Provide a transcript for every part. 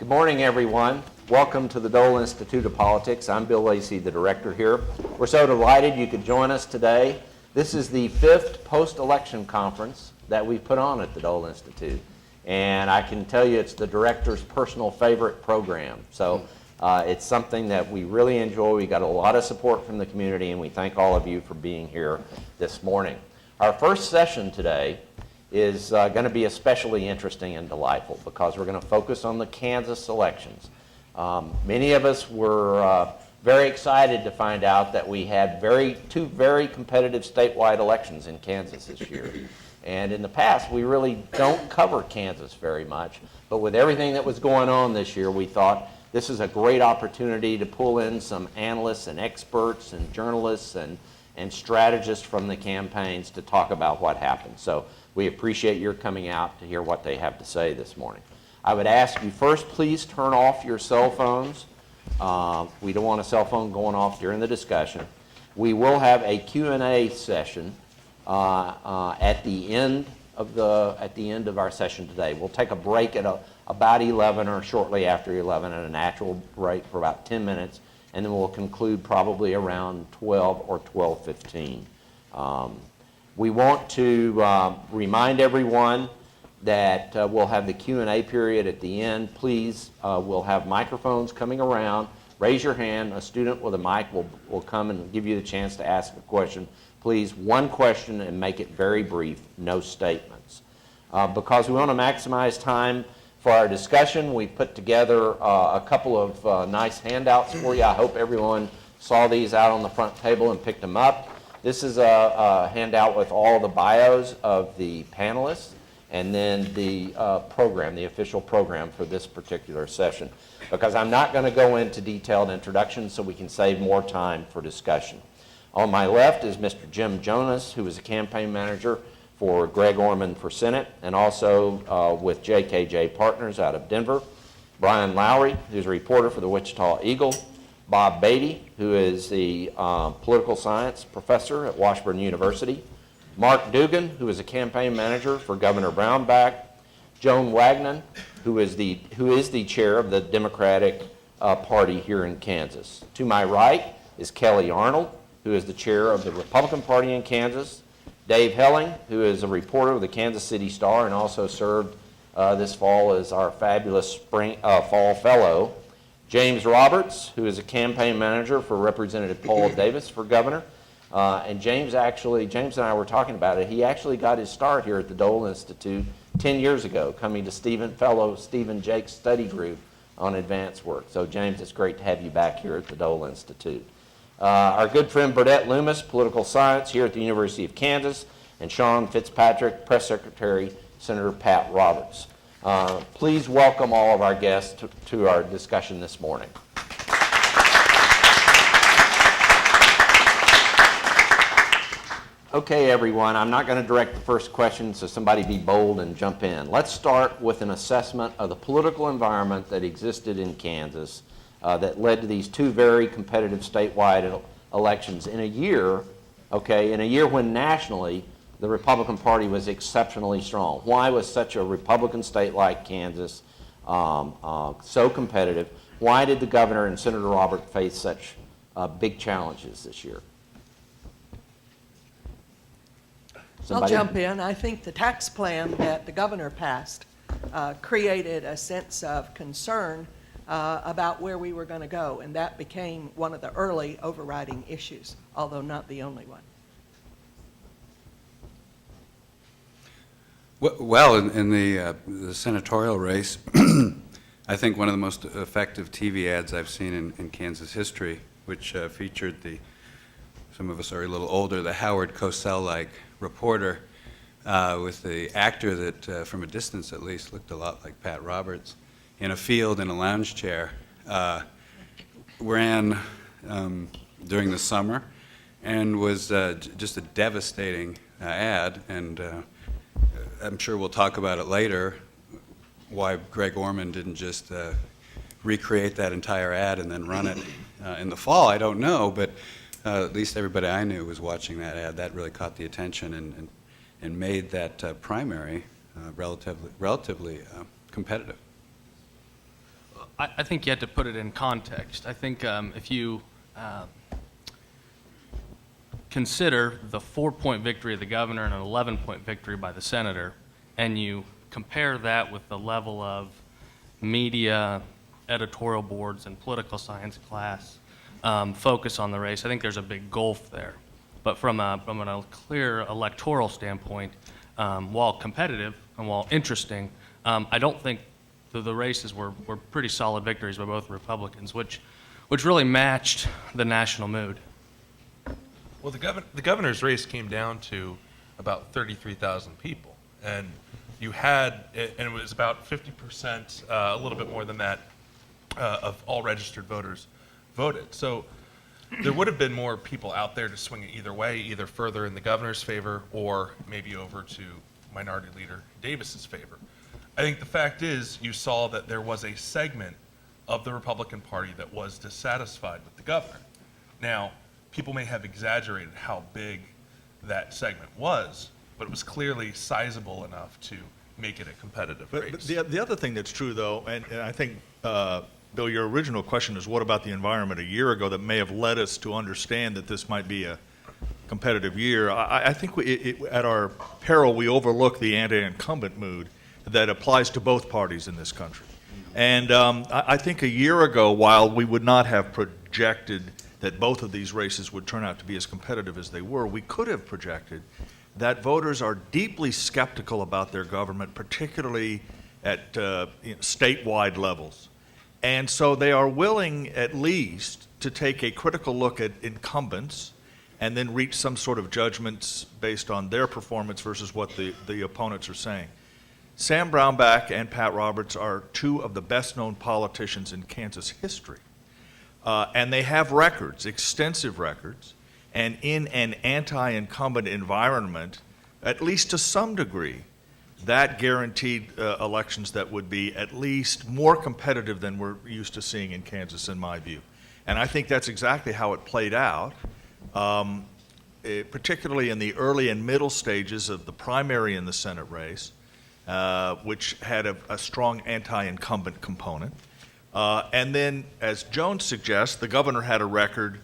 Good morning, everyone. Welcome to the Dole Institute of Politics. I'm Bill Lacey, the director here. We're so delighted you could join us today. This is the 5th post-election conference that we've put on at the Dole Institute. And I can tell you it's the director's personal favorite program. So it's something that we really enjoy. We got a lot of support from the community, and we thank all of you for being here this morning. Our first session today is going to be especially interesting and delightful because we're going to focus on the Kansas elections. Many of us were very excited to find out that we had two very competitive statewide elections in Kansas this year. And in the past, we really don't cover Kansas very much. But with everything that was going on this year, we thought this is a great opportunity to pull in some analysts and experts and journalists and strategists from the campaigns to talk about what happened. So we appreciate your coming out to hear what they have to say this morning. I would ask you first, please turn off your cell phones. We don't want a cell phone going off during the discussion. We will have a Q&A session at the end of our session today. We'll take a break at about 11 or shortly after 11, at a natural break for about 10 minutes, and then we'll conclude probably around 12 or 12:15. We want to remind everyone that we'll have the Q&A period at the end. Please, we'll have microphones coming around. Raise your hand. A student with a mic will come and give you the chance to ask a question. Please, one question and make it very brief, no statements. Because we want to maximize time for our discussion, we put together a couple of nice handouts for you. I hope everyone saw these out on the front table and picked them up. This is a handout with all the bios of the panelists and then the program, the official program for this particular session. Because I'm not going to go into detailed introductions so we can save more time for discussion. On my left is Mr. Jim Jonas, who is a campaign manager for Greg Orman for Senate, and also with JKJ Partners out of Denver. Bryan Lowry, who's a reporter for the Wichita Eagle. Bob Beatty, who is the political science professor at Washburn University. Mark Dugan, who is a campaign manager for Governor Brownback. Joan Wagnon, who is the chair of the Democratic Party here in Kansas. To my right is Kelly Arnold, who is the chair of the Republican Party in Kansas. Dave Helling, who is a reporter of the Kansas City Star and also served this fall as our fabulous fall fellow. James Roberts, who is a campaign manager for Representative Paul Davis for governor. And James and I were talking about it. He actually got his start here at the Dole Institute 10 years ago, coming to Stephen Jake's study group on advanced work. So James, it's great to have you back here at the Dole Institute. Our good friend Burdett Loomis, political science here at the University of Kansas, and Sean Fitzpatrick, press secretary, Senator Pat Roberts. Please welcome all of our guests to our discussion this morning. Okay, everyone, I'm not going to direct the first question, so somebody be bold and jump in. Let's start with an assessment of the political environment that existed in Kansas that led to these two very competitive statewide elections in a year when nationally the Republican Party was exceptionally strong. Why was such a Republican state like Kansas so competitive? Why did the governor and Senator Roberts face such big challenges this year? Somebody? I'll jump in. I think the tax plan that the governor passed created a sense of concern about where we were going to go, and that became one of the early overriding issues, although not the only one. Well, in the senatorial race, I think one of the most effective TV ads I've seen in Kansas history, which featured some of us are a little older, the Howard Cosell-like reporter with the actor that, from a distance at least, looked a lot like Pat Roberts, in a field in a lounge chair, ran during the summer and was just a devastating ad, and I'm sure we'll talk about it later, why Greg Orman didn't just recreate that entire ad and then run it in the fall, I don't know, but at least everybody I knew was watching that ad. That really caught the attention and made that primary relatively competitive. I think you have to put it in context. I think if you consider the 4-point victory of the governor and an 11-point victory by the senator, and you compare that with the level of media, editorial boards, and political science class focus on the race, I think there's a big gulf there. But from a clear electoral standpoint, while competitive and while interesting, I don't think the races were pretty solid victories by both Republicans, which really matched the national mood. Well, the governor's race came down to about 33,000 people, and you had, and it was about 50%, a little bit more than that, of all registered voters voted. So there would have been more people out there to swing it either way, either further in the governor's favor or maybe over to Minority Leader Davis's favor. I think the fact is you saw that there was a segment of the Republican Party that was dissatisfied with the governor. Now, people may have exaggerated how big that segment was, but it was clearly sizable enough to make it a competitive race. But the other thing that's true, though, and I think, Bill, your original question is what about the environment a year ago that may have led us to understand that this might be a competitive year. I think at our peril, we overlook the anti-incumbent mood that applies to both parties in this country. And I think a year ago, while we would not have projected that both of these races would turn out to be as competitive as they were, we could have projected that voters are deeply skeptical about their government, particularly at statewide levels. And so they are willing, at least, to take a critical look at incumbents and then reach some sort of judgments based on their performance versus what the opponents are saying. Sam Brownback and Pat Roberts are two of the best-known politicians in Kansas history. And they have records, extensive records, and in an anti-incumbent environment, at least to some degree, that guaranteed elections that would be at least more competitive than we're used to seeing in Kansas, in my view. And I think that's exactly how it played out, particularly in the early and middle stages of the primary in the Senate race, which had a strong anti-incumbent component. And then, as Joan suggests, the governor had a record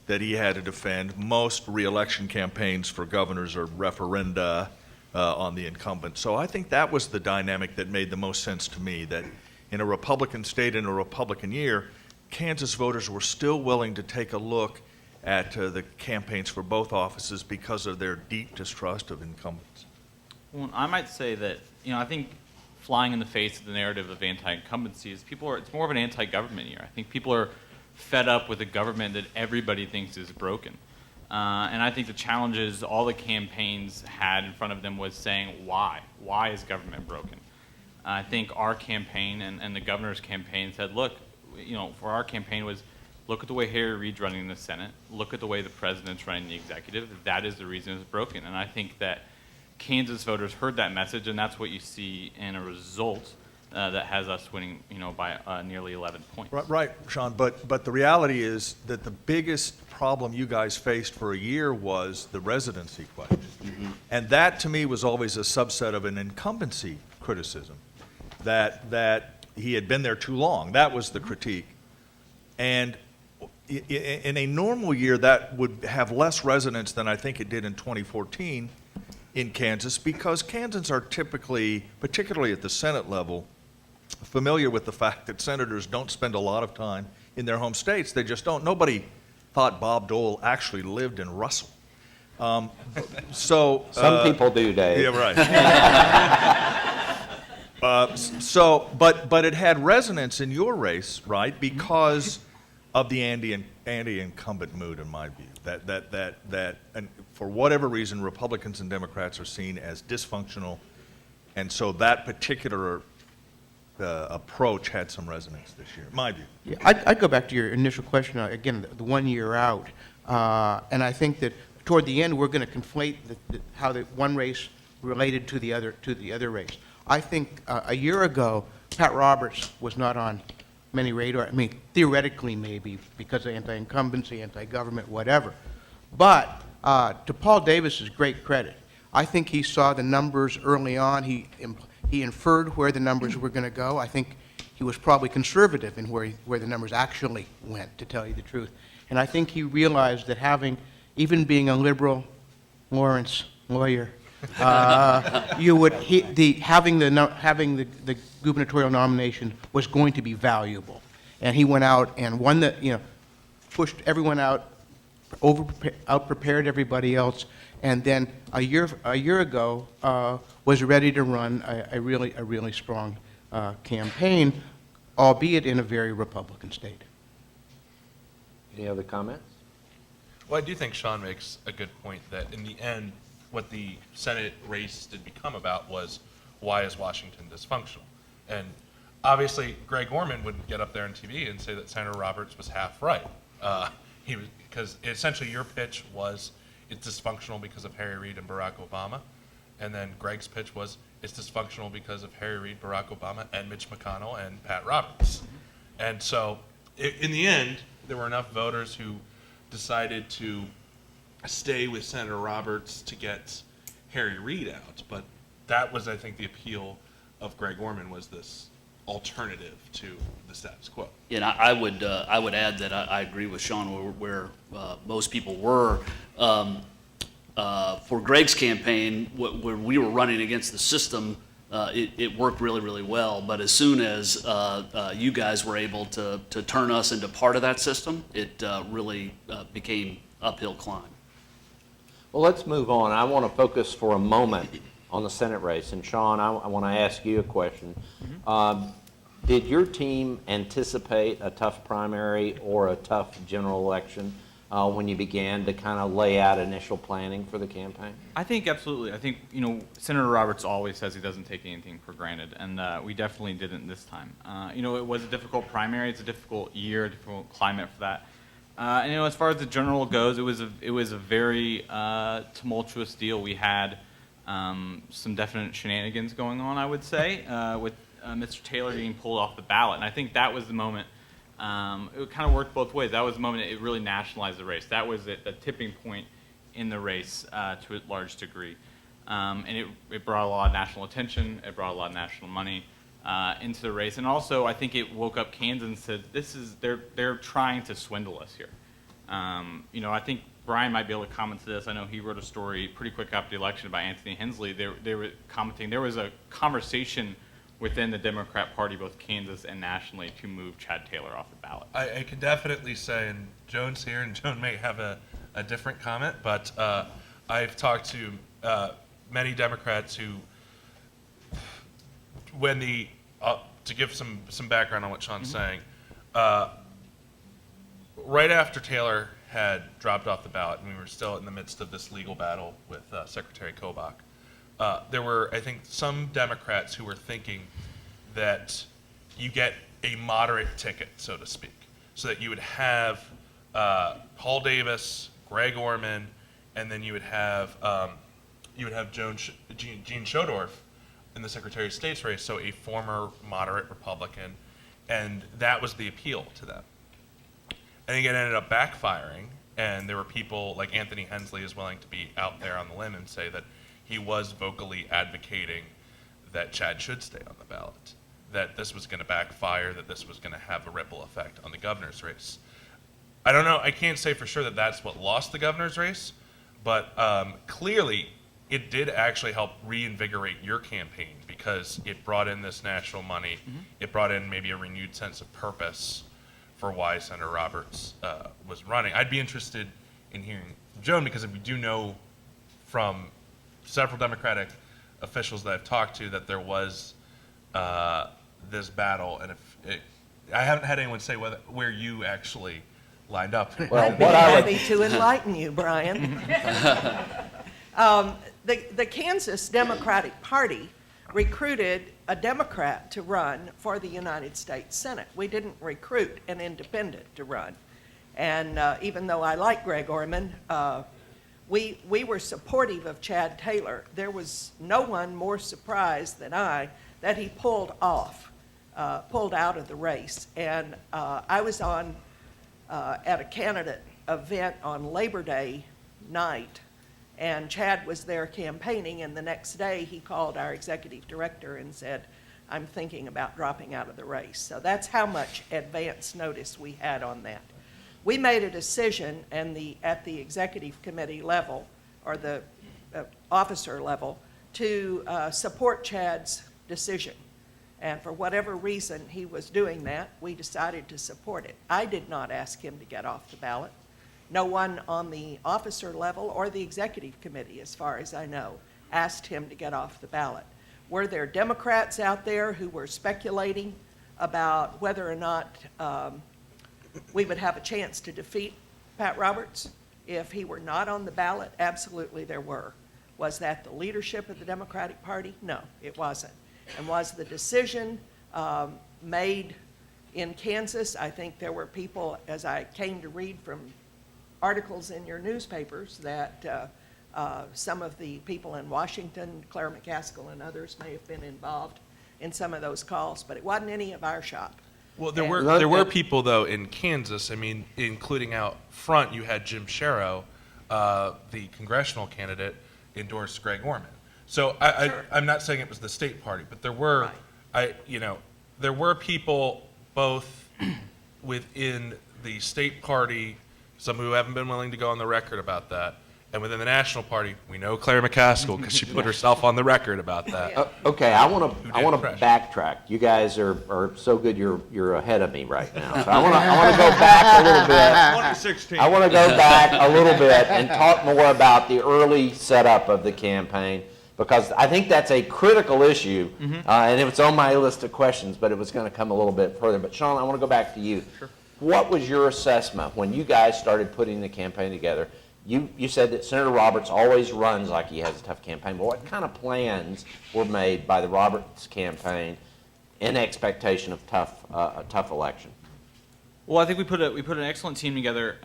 that he had to defend. Most re-election campaigns for governors are referenda on the incumbent. So I think that was the dynamic that made the most sense to me, that in a Republican state in a Republican year, Kansas voters were still willing to take a look at the campaigns for both offices because of their deep distrust of incumbents. Well, I might say that, I think flying in the face of the narrative of anti-incumbency is it's more of an anti-government year. I think people are fed up with a government that everybody thinks is broken. And I think the challenges all the campaigns had in front of them was saying, why? Why is government broken? I think our campaign and the governor's campaign said, look, for our campaign was, look at the way Harry Reid's running the Senate, look at the way the president's running the executive, that is the reason it's broken. And I think that Kansas voters heard that message, and that's what you see in a result that has us winning, by nearly 11 points. Right, Sean, but the reality is that the biggest problem you guys faced for a year was the residency question. Mm-hmm. And that, to me, was always a subset of an incumbency criticism, that he had been there too long. That was the critique. And in a normal year, that would have less resonance than I think it did in 2014 in Kansas, because Kansans are typically, particularly at the Senate level, familiar with the fact that senators don't spend a lot of time in their home states. They just don't. Nobody thought Bob Dole actually lived in Russell. Some people do, Dave. Yeah, right. But it had resonance in your race, right? Because of the anti-incumbent mood, in my view. That and for whatever reason, Republicans and Democrats are seen as dysfunctional, and so that particular approach had some resonance this year, in my view. Yeah, I'd go back to your initial question, again, the 1 year out. And I think that toward the end, we're going to conflate how the one race related to the other race. I think a year ago, Pat Roberts was not on many radar. I mean, theoretically maybe, because of anti-incumbency, anti-government, whatever. But to Paul Davis's great credit, I think he saw the numbers early on. He inferred where the numbers were going to go. I think he was probably conservative in where the numbers actually went, to tell you the truth. And I think he realized that even being a liberal Lawrence lawyer, having the gubernatorial nomination was going to be valuable. And he went out and pushed everyone out, out-prepared everybody else, and then a year ago was ready to run a really strong campaign, albeit in a very Republican state. Any other comments? Well, I do think Sean makes a good point that in the end, what the Senate race did become about was, why is Washington dysfunctional? And obviously, Greg Orman would get up there on TV and say that Senator Roberts was half right. Because essentially your pitch was, it's dysfunctional because of Harry Reid and Barack Obama. And then Greg's pitch was, it's dysfunctional because of Harry Reid, Barack Obama, and Mitch McConnell, and Pat Roberts. And so, in the end, there were enough voters who decided to stay with Senator Roberts to get Harry Reid out. But that was, I think, the appeal of Greg Orman, was this alternative to the status quo. And I would add that I agree with Sean where most people were. For Greg's campaign, where we were running against the system, it worked really, really well. But as soon as you guys were able to turn us into part of that system, it really became uphill climb. Well, let's move on. I want to focus for a moment on the Senate race. And Sean, I want to ask you a question. Did your team anticipate a tough primary or a tough general election when you began to kind of lay out initial planning for the campaign? I think absolutely. I think, Senator Roberts always says he doesn't take anything for granted, and we definitely didn't this time. It was a difficult primary. It's a difficult year, a difficult climate for that. And as far as the general goes, it was a very tumultuous deal. We had some definite shenanigans going on, I would say, with Mr. Taylor getting pulled off the ballot. And I think that was the moment. It kind of worked both ways. That was the moment it really nationalized the race. That was a tipping point in the race to a large degree. And it brought a lot of national attention. It brought a lot of national money into the race. And also, I think it woke up Kansans and said, they're trying to swindle us here. I think Bryan might be able to comment to this. I know he wrote a story pretty quick after the election about Anthony Hensley. They were commenting. There was a conversation within the Democrat Party, both Kansas and nationally, to move Chad Taylor off the ballot. I can definitely say, and Joan's here, and Joan may have a different comment, but I've talked to many Democrats who, to give some background on what Sean's saying, right after Taylor had dropped off the ballot, and we were still in the midst of this legal battle with Secretary Kobach, there were, I think, some Democrats who were thinking that you get a moderate ticket, so to speak, so that you would have Paul Davis, Greg Orman, and then you would have Gene Schodorf in the Secretary of State's race, so a former moderate Republican, and that was the appeal to them. And it ended up backfiring, and there were people like Anthony Hensley is willing to be out there on the limb and say that he was vocally advocating that Chad should stay on the ballot, that this was going to backfire, that this was going to have a ripple effect on the governor's race. I don't know, I can't say for sure that that's what lost the governor's race, but clearly it did actually help reinvigorate your campaign because it brought in this national money. It brought in maybe a renewed sense of purpose for why Senator Roberts was running. I'd be interested in hearing from Joan, because if we do know from several Democratic officials that I've talked to that there was this battle, and I haven't had anyone say where you actually lined up. Well, I'd be happy to enlighten you, Bryan. The Kansas Democratic Party recruited a Democrat to run for the United States Senate. We didn't recruit an independent to run. And even though I like Greg Orman, we were supportive of Chad Taylor. There was no one more surprised than I that he pulled out of the race. And I was at a candidate event on Labor Day night, and Chad was there campaigning, and the next day he called our executive director and said, I'm thinking about dropping out of the race. So that's how much advance notice we had on that. We made a decision at the executive committee level, or the officer level, to support Chad's decision. And for whatever reason he was doing that, we decided to support it. I did not ask him to get off the ballot. No one on the officer level or the executive committee, as far as I know, asked him to get off the ballot. Were there Democrats out there who were speculating about whether or not we would have a chance to defeat Pat Roberts if he were not on the ballot? Absolutely there were. Was that the leadership of the Democratic Party? No, it wasn't. And was the decision made in Kansas? I think there were people, as I came to read from articles in your newspapers, that some of the people in Washington, Claire McCaskill and others, may have been involved in some of those calls, but it wasn't any of our shop. Well, there were people, though, in Kansas, I mean, including out front, you had Jim Sherrow, the congressional candidate, endorse Greg Orman. So Sure. I'm not saying it was the state party, but there were, there were people both within the state party, some who haven't been willing to go on the record about that, and within the national party, we know Claire McCaskill because she put herself on the record about that. Okay, I want Who to did pressure. backtrack. You guys are so good. You're ahead of me right now. So I want to go back a little bit. 2016. I want to go back a little bit and talk more about the early setup of the campaign, because I think that's a critical issue, and it was on my list of questions, but it was going to come a little bit further. But Sean, I want to go back to you. Sure. What was your assessment when you guys started putting the campaign together? You said that Senator Roberts always runs like he has a tough campaign, but what kind of plans were made by the Roberts campaign in expectation of a tough election? Well, I think we put an excellent team together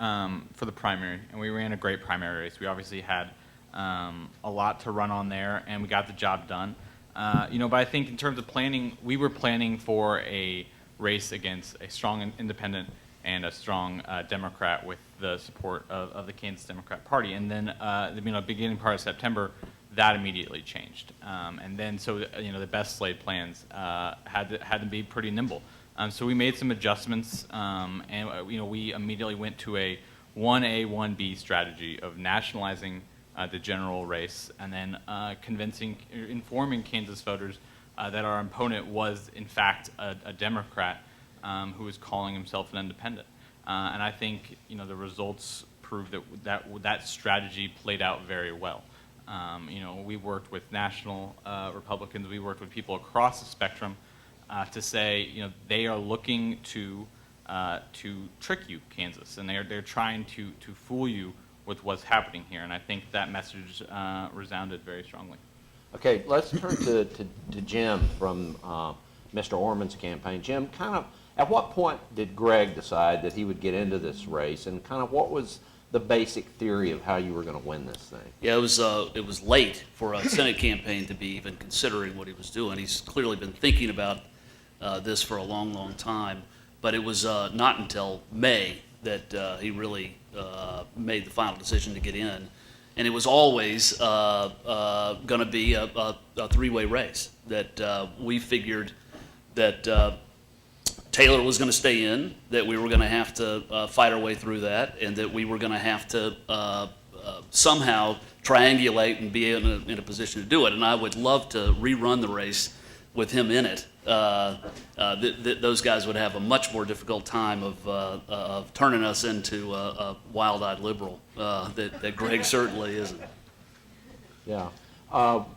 for the primary, and we ran a great primary race. We obviously had a lot to run on there, and we got the job done. But I think in terms of planning, we were planning for a race against a strong independent and a strong Democrat with the support of the Kansas Democrat Party. And then, beginning part of September, that immediately changed. And then, so the best laid plans had to be pretty nimble. So we made some adjustments, and we immediately went to a 1A, 1B strategy of nationalizing the general race, and then informing Kansas voters that our opponent was, in fact, a Democrat who was calling himself an independent. And I think the results prove that strategy played out very well. We worked with national Republicans. We worked with people across the spectrum to say they are looking to trick you, Kansas, and they're trying to fool you with what's happening here. And I think that message resounded very strongly. Okay, let's turn to Jim from Mr. Orman's campaign. Jim, at what point did Greg decide that he would get into this race, and what was the basic theory of how you were going to win this thing? Yeah, it was late for a Senate campaign to be even considering what he was doing. He's clearly been thinking about this for a long, long time, but it was not until May that he really made the final decision to get in. And it was always going to be a three-way race, that we figured that Taylor was going to stay in, that we were going to have to fight our way through that, and that we were going to have to somehow triangulate and be in a position to do it. And I would love to rerun the race with him in it. Those guys would have a much more difficult time of turning us into a wild-eyed liberal that Greg certainly isn't. Yeah.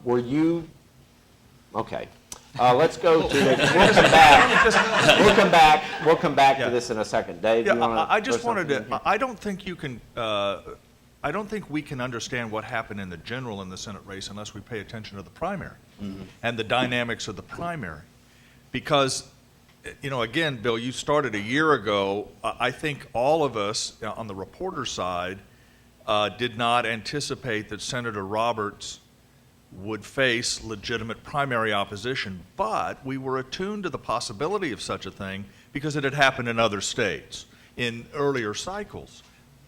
Were you, okay. Let's go to the, we'll come back to this in a second. Dave, you want to? I just wanted to, I don't think you can, I don't think we can understand what happened in the general in the Senate race unless we pay attention to the primary and the dynamics of the primary. Because, again, Bill, you started a year ago. I think all of us on the reporter side did not anticipate that Senator Roberts would face legitimate primary opposition, but we were attuned to the possibility of such a thing because it had happened in other states in earlier cycles.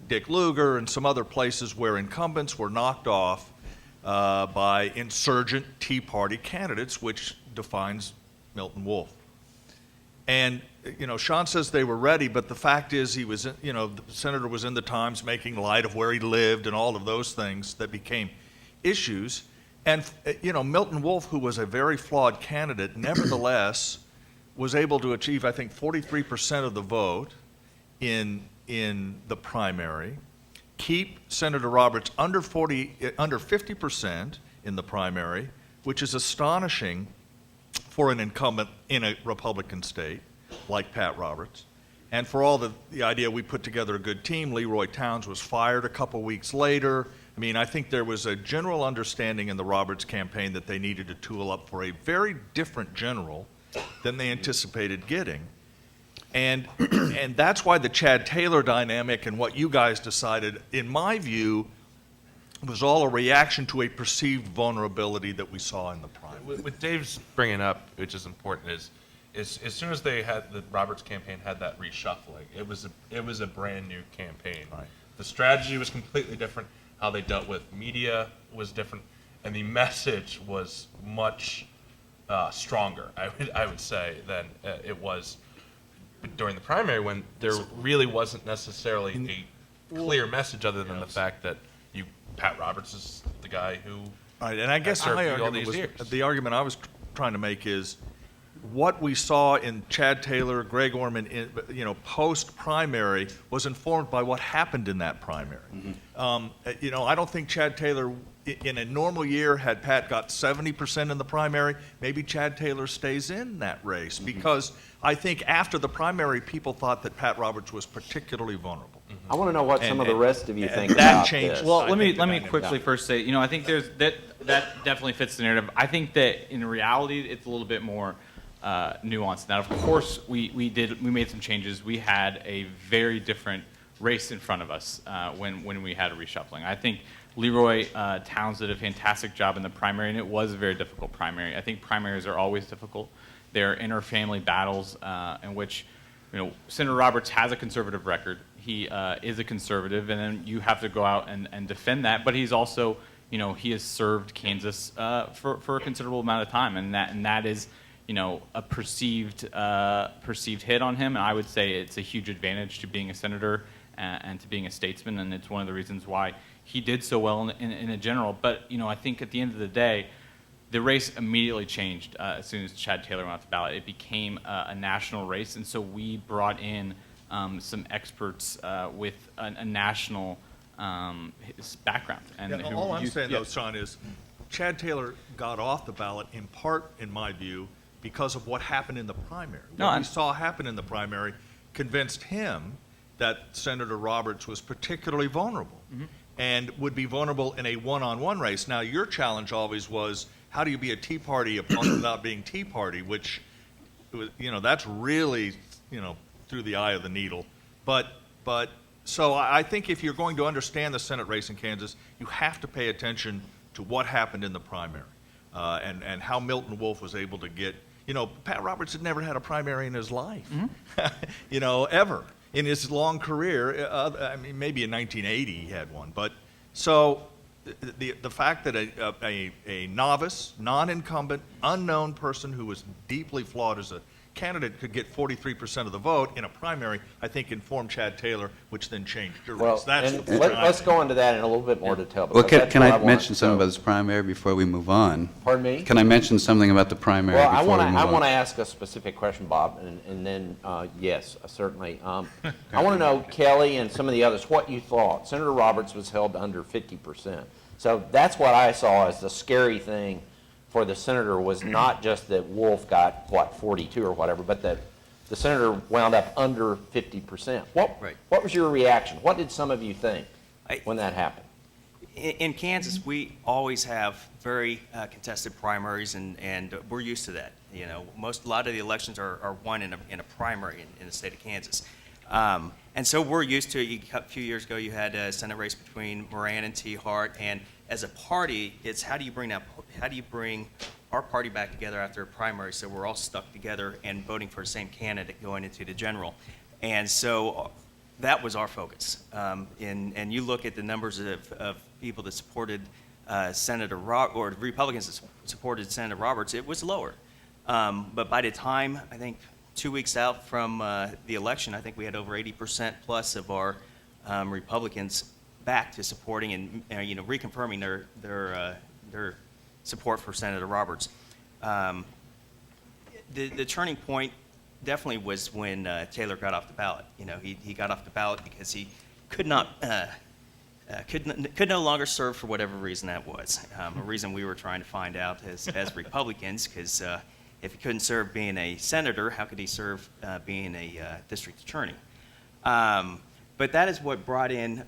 Dick Lugar and some other places where incumbents were knocked off by insurgent Tea Party candidates, which defines Milton Wolfe. And, Sean says they were ready, but the fact is he was, the senator was in the Times making light of where he lived and all of those things that became issues. And, Milton Wolfe, who was a very flawed candidate, nevertheless was able to achieve, I think, 43% of the vote in the primary, keep Senator Roberts under 50% in the primary, which is astonishing for an incumbent in a Republican state like Pat Roberts. And for all the idea we put together a good team, Leroy Towns was fired a couple weeks later. I mean, I think there was a general understanding in the Roberts campaign that they needed to tool up for a very different general than they anticipated getting. And that's why the Chad Taylor dynamic and what you guys decided, in my view, was all a reaction to a perceived vulnerability that we saw in the primary. What Dave's bringing up, which is important, is as soon as they had the Roberts campaign had that reshuffling, it was a brand new campaign. Right. The strategy was completely different. How they dealt with media was different, and the message was much stronger, I would say, than it was during the primary, when there really wasn't necessarily a clear message other than the fact that Pat Roberts is the guy who. All right, and I guess served my you all argument these was, years. the argument I was trying to make is what we saw in Chad Taylor, Greg Orman, post-primary was informed by what happened in that primary. Mm-hmm. I don't think Chad Taylor, in a normal year, had Pat got 70% in the primary, maybe Chad Taylor stays in that race, because I think after the primary, people thought that Pat Roberts was particularly vulnerable. I want to know what some of the rest of you think that about changed. this. Well, I let me think the let me dynamic- quickly first say, I think there's that definitely fits the narrative. I think that in reality, it's a little bit more nuanced. Now, of course, we made some changes. We had a very different race in front of us when we had a reshuffling. I think Leroy Towns did a fantastic job in the primary, and it was a very difficult primary. I think primaries are always difficult. They're inter-family battles in which, Senator Roberts has a conservative record. He is a conservative, and then you have to go out and defend that. But he's also, he has served Kansas for a considerable amount of time, and that is, a perceived hit on him. And I would say it's a huge advantage to being a senator and to being a statesman, and it's one of the reasons why he did so well in a general. But I think at the end of the day, the race immediately changed as soon as Chad Taylor went off the ballot. It became a national race, and so we brought in some experts with a national background. And who All I'm used- saying, yeah. though, Sean, is Chad Taylor got off the ballot in part, in my view, because of what happened in the primary. No, What we I'm- saw happen in the primary convinced him that Senator Roberts was particularly vulnerable and would be vulnerable in a one-on-one race. Now, your challenge always was, how do you be a Tea Party opponent without being Tea Party, which, that's really, through the eye of the needle. But so I think if you're going to understand the Senate race in Kansas, you have to pay attention to what happened in the primary and how Milton Wolfe was able to get, Pat Roberts had never had a primary in his life, ever in his long career. I mean, maybe in 1980 he had one. But so the fact that a novice, non-incumbent, unknown person who was deeply flawed as a candidate could get 43% of the vote in a primary, I think informed Chad Taylor, which then changed your Well, race. That's and what let's go into that in a little bit more detail. Well, because that's can what I want. mention something So- about this primary before we move on? Pardon me? Can I mention something about the primary Well, before we move on? I want to ask a specific question, Bob, and then, yes, certainly. I want to know, Kelly and some of the others, what you thought. Senator Roberts was held to under 50%. So that's what I saw as the scary thing for the senator, was not just that Wolf got, 42 or whatever, but that the senator wound up under 50%. Right. What was your reaction? What did some of you think when that happened? In Kansas, we always have very contested primaries, and we're used to that. A lot of the elections are won in a primary in the state of Kansas. And so we're used to it. A few years ago, you had a Senate race between Moran and T. Hart, and as a party, it's how do you bring our party back together after a primary so we're all stuck together and voting for the same candidate going into the general. And so that was our focus. And you look at the numbers of people that supported or Republicans that supported Senator Roberts, it was lower. But by the time, I think, 2 weeks out from the election, I think we had over 80% plus of our Republicans back to supporting and reconfirming their support for Senator Roberts. The turning point definitely was when Taylor got off the ballot. He got off the ballot because he could no longer serve for whatever reason that was. A reason we were trying to find out as Republicans, because if he couldn't serve being a senator, how could he serve being a district attorney? But that is what brought in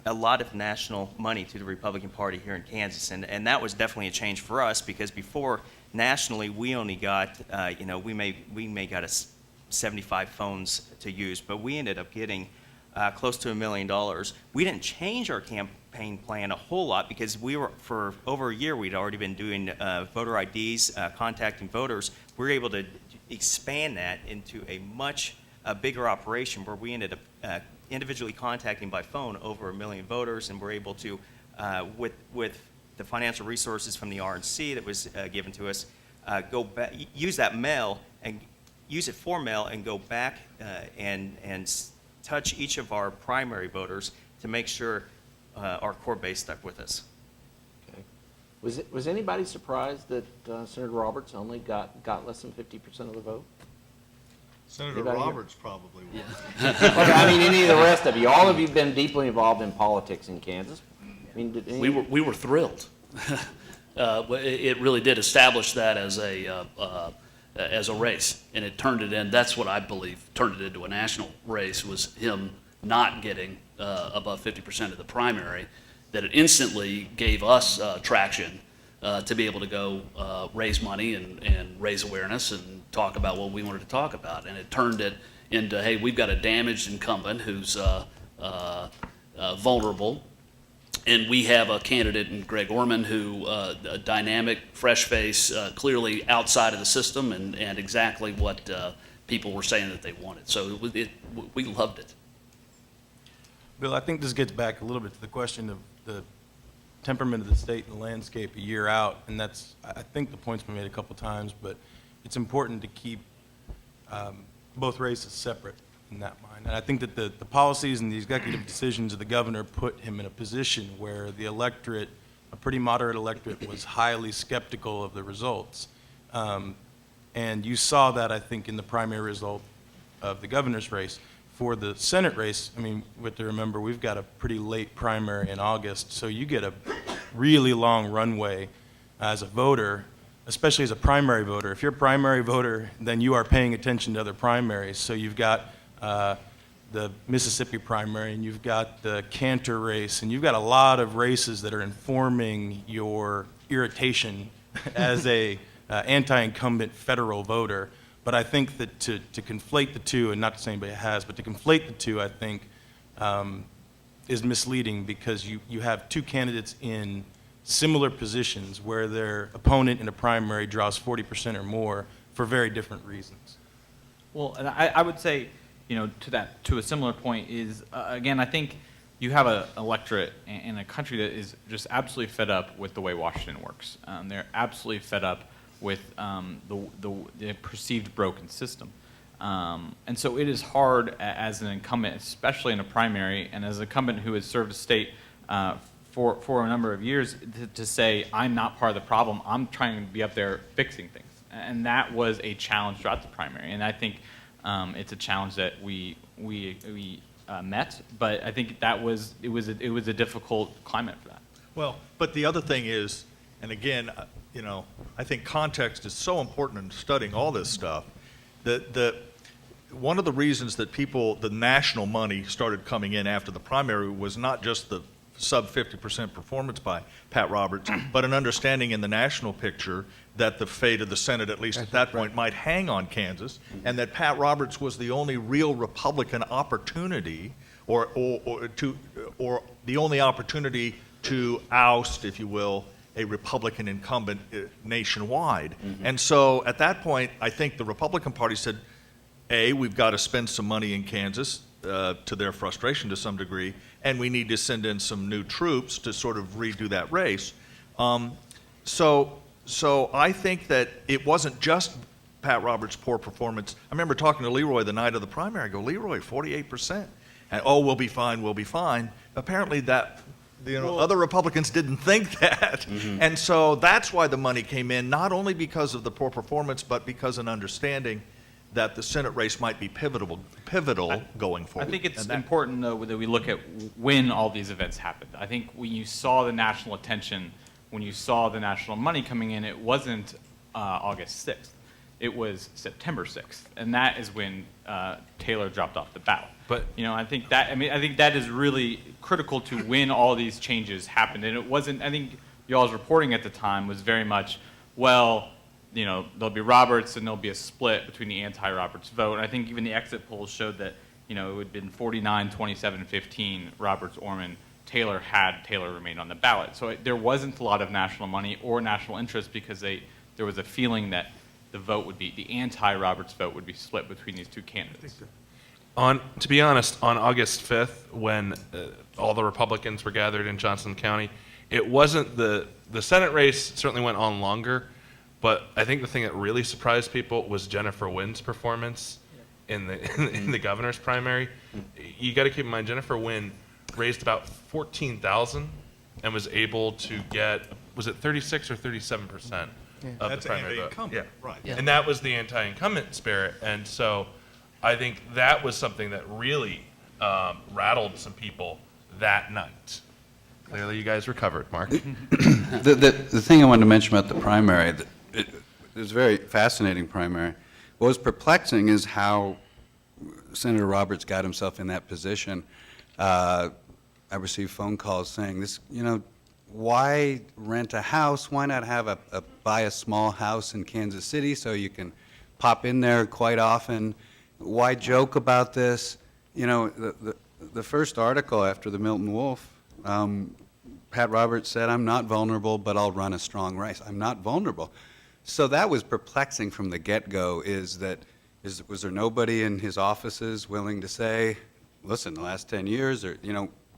a lot of national money to the Republican Party here in Kansas, and that was definitely a change for us, because before, nationally, we only got, we may got 75 phones to use, but we ended up getting close to $1 million. We didn't change our campaign plan a whole lot, because for over a year, we'd already been doing voter IDs, contacting voters. We were able to expand that into a much bigger operation, where we ended up individually contacting by phone over 1 million voters, and we're able to, with the financial resources from the RNC that was given to us, go back, use that mail and use it for mail, and go back and touch each of our primary voters to make sure our core base stuck with us. Okay. Was anybody surprised that Senator Roberts only got less than 50% of the vote? Senator Anybody here? Roberts probably would. Okay, I mean, any of the rest of you, all of you have been deeply involved in politics in Kansas. I mean, did any... We were thrilled. It really did establish that as a race, and it turned it in. That's what I believe turned it into a national race, was him not getting above 50% of the primary. That it instantly gave us traction to be able to go raise money and raise awareness and talk about what we wanted to talk about. And it turned it into, hey, we've got a damaged incumbent who's vulnerable. And we have a candidate in Greg Orman who, a dynamic, fresh face, clearly outside of the system, and exactly what people were saying that they wanted. So we loved it. Bill, I think this gets back a little bit to the question of the temperament of the state and the landscape a year out, and that's, I think the point's been made a couple times, but it's important to keep both races separate in that mind. And I think that the policies and the executive decisions of the governor put him in a position where the electorate, a pretty moderate electorate, was highly skeptical of the results. And you saw that, I think, in the primary result of the governor's race. For the Senate race, I mean, we have to remember, we've got a pretty late primary in August, so you get a really long runway as a voter, especially as a primary voter. If you're a primary voter, then you are paying attention to other primaries. So you've got the Mississippi primary, and you've got the Cantor race, and you've got a lot of races that are informing your irritation as a anti-incumbent federal voter. But I think that to conflate the two, and not to say anybody has, but to conflate the two, I think, is misleading, because you have two candidates in similar positions where their opponent in a primary draws 40% or more for very different reasons. Well, and I would say, to a similar point is, again, I think you have an electorate in a country that is just absolutely fed up with the way Washington works. They're absolutely fed up with the perceived broken system. And so it is hard as an incumbent, especially in a primary, and as an incumbent who has served a state for a number of years, to say, I'm not part of the problem, I'm trying to be up there fixing things. And that was a challenge throughout the primary. And I think it's a challenge that we met, but I think it was a difficult climate for that. Well, but the other thing is, and again, I think context is so important in studying all this stuff. One of the reasons that the national money started coming in after the primary was not just the sub 50% performance by Pat Roberts, but an understanding in the national picture that the fate of the Senate, at least at that point, might hang on Kansas, and that Pat Roberts was the only real Republican opportunity, or the only opportunity to oust, if you will, a Republican incumbent nationwide. Mm-hmm. And so at that point, I think the Republican Party said, we've got to spend some money in Kansas, to their frustration to some degree, and we need to send in some new troops to sort of redo that race. So So I think that it wasn't just Pat Roberts' poor performance. I remember talking to Leroy the night of the primary. I go, Leroy, 48%. And, oh, we'll be fine, we'll be fine. Apparently that, other Republicans didn't think that. And so that's why the money came in, not only because of the poor performance, but because of an understanding that the Senate race might be pivotal going forward. I think it's And that- important, though, that we look at when all these events happened. I think when you saw the national attention, when you saw the national money coming in, it wasn't August 6th. It was September 6th, and that is when Taylor dropped off the ballot. But I think that is really critical to when all these changes happened. And it wasn't. I think y'all's reporting at the time was very much, well, there'll be Roberts and there'll be a split between the anti-Roberts vote. And I think even the exit polls showed that it would have been 49, 27, 15 Roberts, Orman. Taylor remained on the ballot. So there wasn't a lot of national money or national interest because there was a feeling that the anti-Roberts vote would be split between these two candidates. To be honest, on August 5th, when all the Republicans were gathered in Johnson County, it wasn't the Senate race certainly went on longer, but I think the thing that really surprised people was Jennifer Wynn's performance in the governor's primary. You got to keep in mind, Jennifer Wynn raised about 14,000 and was able to get, was it 36 or 37% of That's the primary vote? anti-incumbent, right. Yeah. And that was the anti-incumbent spirit. And so I think that was something that really rattled some people that night. Clearly you guys recovered, Mark. The thing I wanted to mention about the primary, it was a very fascinating primary. What was perplexing is how Senator Roberts got himself in that position. I received phone calls saying this, why rent a house? Why not have buy a small house in Kansas City so you can pop in there quite often? Why joke about this? The first article after the Milton Wolf, Pat Roberts said, I'm not vulnerable, but I'll run a strong race. I'm not vulnerable. So that was perplexing from the get-go, was there nobody in his offices willing to say, listen, the last 10 years,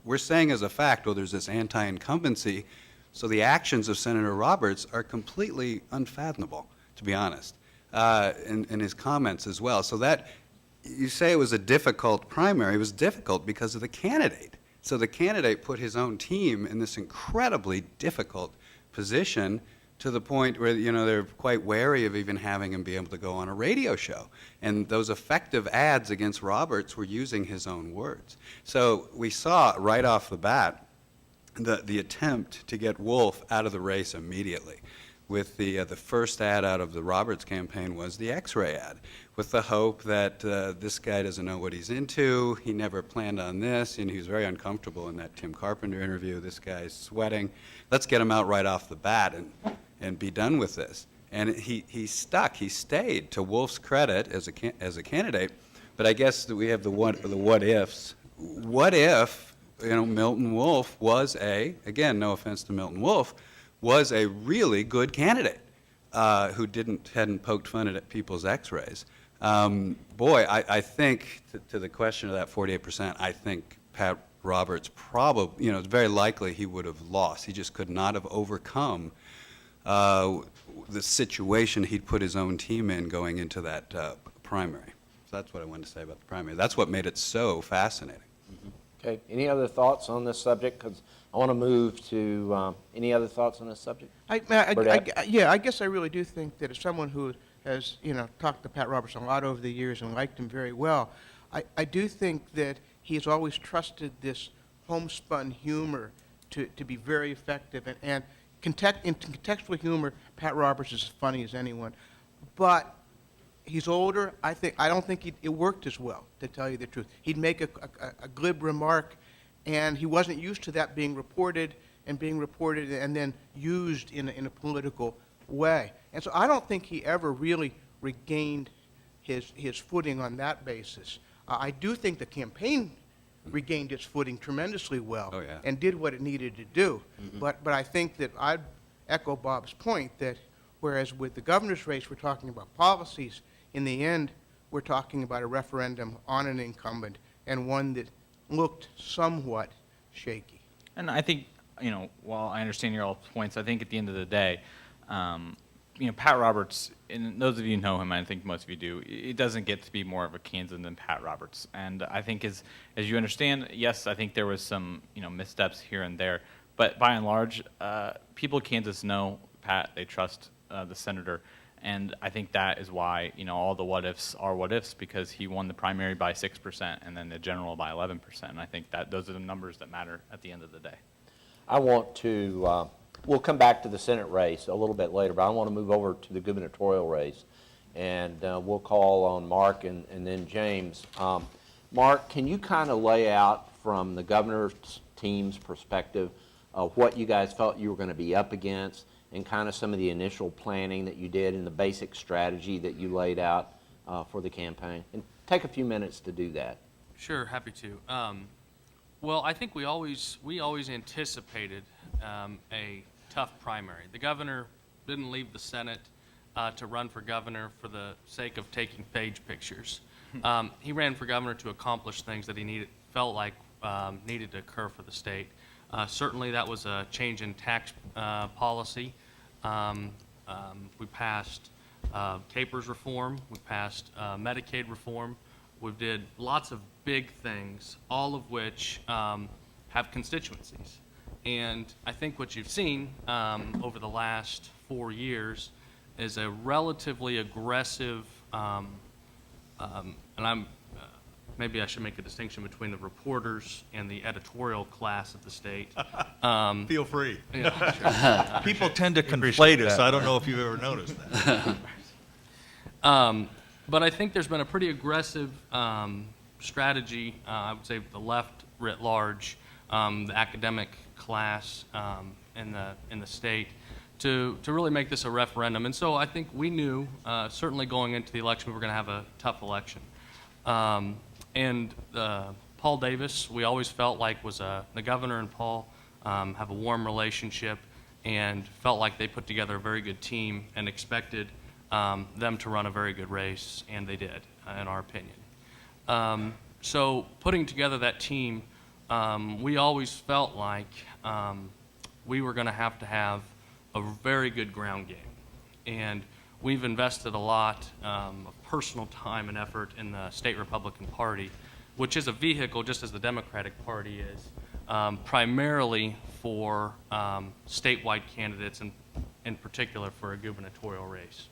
we're saying as a fact, there's this anti-incumbency, so the actions of Senator Roberts are completely unfathomable, to be honest, in his comments as well. So that, you say it was a difficult primary, it was difficult because of the candidate. So the candidate put his own team in this incredibly difficult position to the point where, they're quite wary of even having him be able to go on a radio show. And those effective ads against Roberts were using his own words. So we saw right off the bat the attempt to get Wolf out of the race immediately. With the first ad out of the Roberts campaign was the X-ray ad, with the hope that this guy doesn't know what he's into, he never planned on this, and he was very uncomfortable in that Tim Carpenter interview. This guy's sweating. Let's get him out right off the bat and be done with this. And he stuck. He stayed. To Wolf's credit as a candidate, but I guess that we have the what ifs. What if Milton Wolf was again, no offense to Milton Wolf, was a really good candidate who hadn't poked fun at people's X-rays. I think to the question of that 48%, I think Pat Roberts probably, it's very likely he would have lost. He just could not have overcome the situation he'd put his own team in going into that primary. So that's what I wanted to say about the primary. That's what made it so fascinating. Okay, any other thoughts on this subject? Because I want to move to, any other thoughts on this subject? I guess I really do think that as someone who has, talked to Pat Roberts a lot over the years and liked him very well, I do think that he's always trusted this homespun humor to be very effective. And in contextual humor, Pat Roberts is as funny as anyone. But he's older. I don't think it worked as well, to tell you the truth. He'd make a glib remark, and he wasn't used to that being reported and then used in a political way. And so I don't think he ever really regained his footing on that basis. I do think the campaign regained its footing tremendously well and did what it needed to do. But I think that I'd echo Bob's point that whereas with the governor's race we're talking about policies, in the end we're talking about a referendum on an incumbent and one that looked somewhat shaky. And I think, while I understand your all points, I think at the end of the day, Pat Roberts, and those of you who know him, I think most of you do, it doesn't get to be more of a Kansan than Pat Roberts. And I think as you understand, yes, I think there was some, missteps here and there. But by and large, people in Kansas know Pat, they trust the senator. And I think that is why, all the what-ifs are what-ifs, because he won the primary by 6% and then the general by 11%. And I think that those are the numbers that matter at the end of the day. I want to, we'll come back to the Senate race a little bit later, but I want to move over to the gubernatorial race. And we'll call on Mark and then James. Mark, can you kind of lay out from the governor's team's perspective what you guys felt you were going to be up against, and kind of some of the initial planning that you did and the basic strategy that you laid out for the campaign? And take a few minutes to do that. Sure, happy to. Well, I think we always anticipated a tough primary. The governor didn't leave the Senate to run for governor for the sake of taking page pictures. He ran for governor to accomplish things that he felt like needed to occur for the state. Certainly, that was a change in tax policy. We passed CAPERS reform. We passed Medicaid reform. We did lots of big things, all of which have constituencies. And I think what you've seen over the last 4 years is a relatively aggressive, maybe I should make a distinction between the reporters and the editorial class of the state. Feel free. Yeah, sure. People tend to conflate us. I don't know if you've ever noticed that. But I think there's been a pretty aggressive strategy, I would say the left writ large, the academic class in the state, to really make this a referendum. And so I think we knew, certainly going into the election, we were going to have a tough election. And Paul Davis, we always felt like the governor and Paul have a warm relationship, and felt like they put together a very good team and expected them to run a very good race, and they did, in our opinion. So putting together that team, we always felt like we were going to have a very good ground game. And we've invested a lot of personal time and effort in the state Republican Party, which is a vehicle, just as the Democratic Party is, primarily for statewide candidates, and in particular for a gubernatorial race.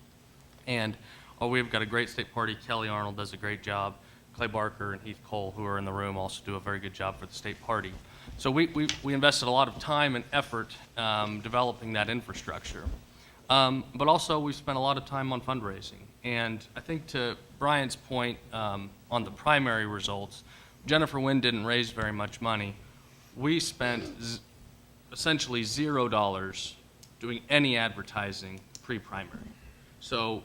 And we've got a great state party. Kelly Arnold does a great job. Clay Barker and Heath Cole, who are in the room, also do a very good job for the state party. So we invested a lot of time and effort developing that infrastructure. But also we spent a lot of time on fundraising. And I think to Bryan's point on the primary results, Jennifer Wynn didn't raise very much money. We spent essentially $0 doing any advertising pre-primary. So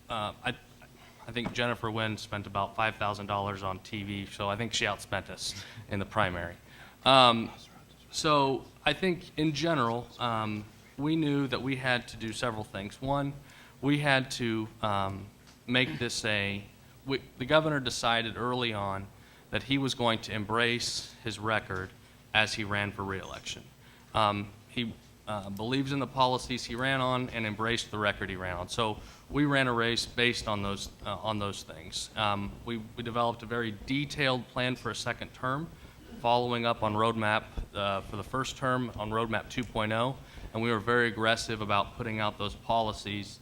I think Jennifer Wynn spent about $5,000 on TV, so I think she outspent us in the primary. So I think in general, we knew that we had to do several things. One, we had to make this the governor decided early on that he was going to embrace his record as he ran for re-election. He believes in the policies he ran on and embraced the record he ran on. So we ran a race based on those things. We developed a very detailed plan for a second term, following up on roadmap for the first term on roadmap 2.0, and we were very aggressive about putting out those policies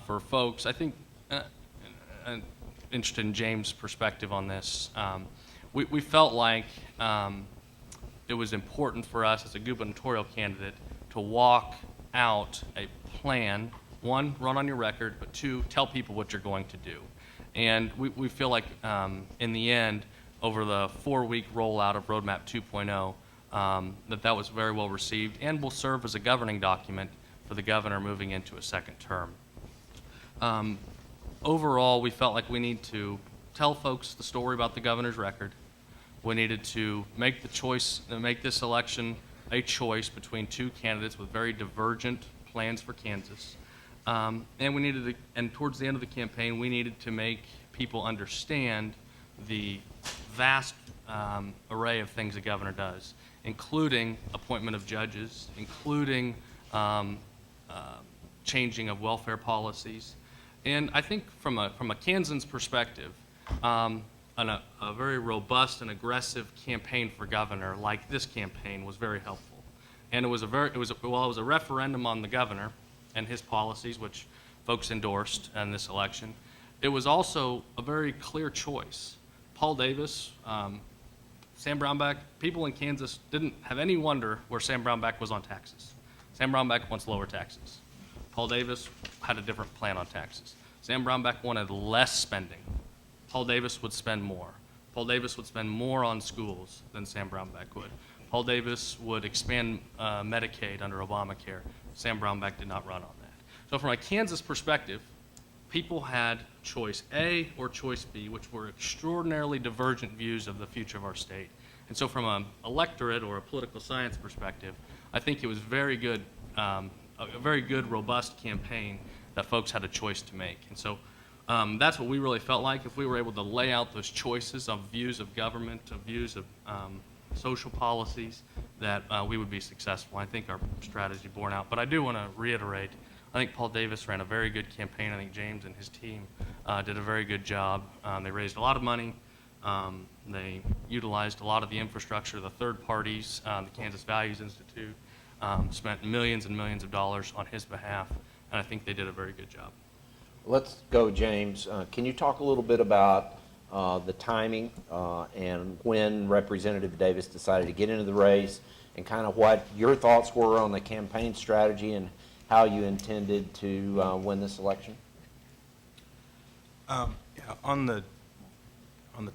for folks. I think, interested in James' perspective on this, we felt like it was important for us as a gubernatorial candidate to walk out a plan, one, run on your record, but two, tell people what you're going to do. And we feel like in the end, over the 4-week rollout of Roadmap 2.0, that was very well received and will serve as a governing document for the governor moving into a second term. Overall, we felt like we need to tell folks the story about the governor's record. We needed to make this election a choice between two candidates with very divergent plans for Kansas. And towards the end of the campaign, we needed to make people understand the vast array of things the governor does, including appointment of judges, including changing of welfare policies. And I think from a Kansan's perspective, a very robust and aggressive campaign for governor like this campaign was very helpful. And it was a referendum on the governor and his policies, which folks endorsed in this election. It was also a very clear choice. Paul Davis, Sam Brownback, people in Kansas didn't have any wonder where Sam Brownback was on taxes. Sam Brownback wants lower taxes. Paul Davis had a different plan on taxes. Sam Brownback wanted less spending. Paul Davis would spend more. Paul Davis would spend more on schools than Sam Brownback would. Paul Davis would expand Medicaid under Obamacare. Sam Brownback did not run on that. So from a Kansas perspective, people had choice A or choice B, which were extraordinarily divergent views of the future of our state. And so from an electorate or a political science perspective, I think it was very good, a very good, robust campaign that folks had a choice to make. And so that's what we really felt like. If we were able to lay out those choices of views of government, of views of social policies, that we would be successful. I think our strategy borne out. But I do want to reiterate, I think Paul Davis ran a very good campaign. I think James and his team did a very good job. They raised a lot of money. They utilized a lot of the infrastructure, the third parties, the Kansas Values Institute, spent millions and millions of dollars on his behalf, and I think they did a very good job. Let's go, James. Can you talk a little bit about the timing and when Representative Davis decided to get into the race, and kind of what your thoughts were on the campaign strategy and how you intended to win this election? Yeah, on the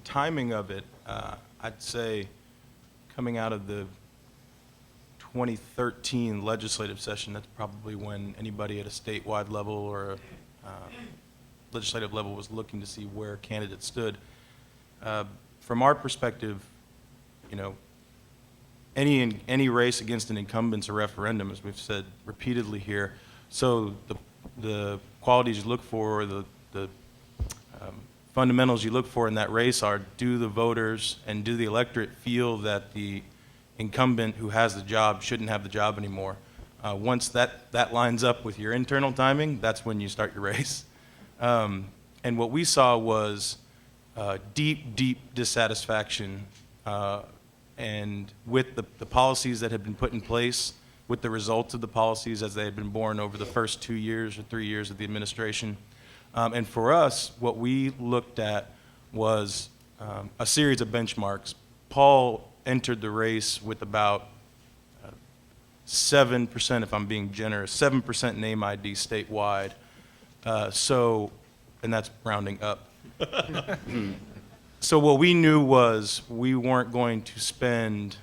timing of it, I'd say coming out of the 2013 legislative session, that's probably when anybody at a statewide level or a legislative level was looking to see where candidates stood. From our perspective, you know, any race against an incumbent's a referendum, as we've said repeatedly here. So the qualities you look for, the fundamentals you look for in that race are, do the voters and do the electorate feel that the incumbent who has the job shouldn't have the job anymore? Once that lines up with your internal timing, that's when you start your race. And what we saw was deep dissatisfaction and with the policies that had been put in place, with the results of the policies as they had been born over the first 2 years or 3 years of the administration. And for us, what we looked at was a series of benchmarks. Paul entered the race with about 7%, if I'm being generous, 7% name ID statewide. And that's rounding up. So what we knew was we weren't going to spend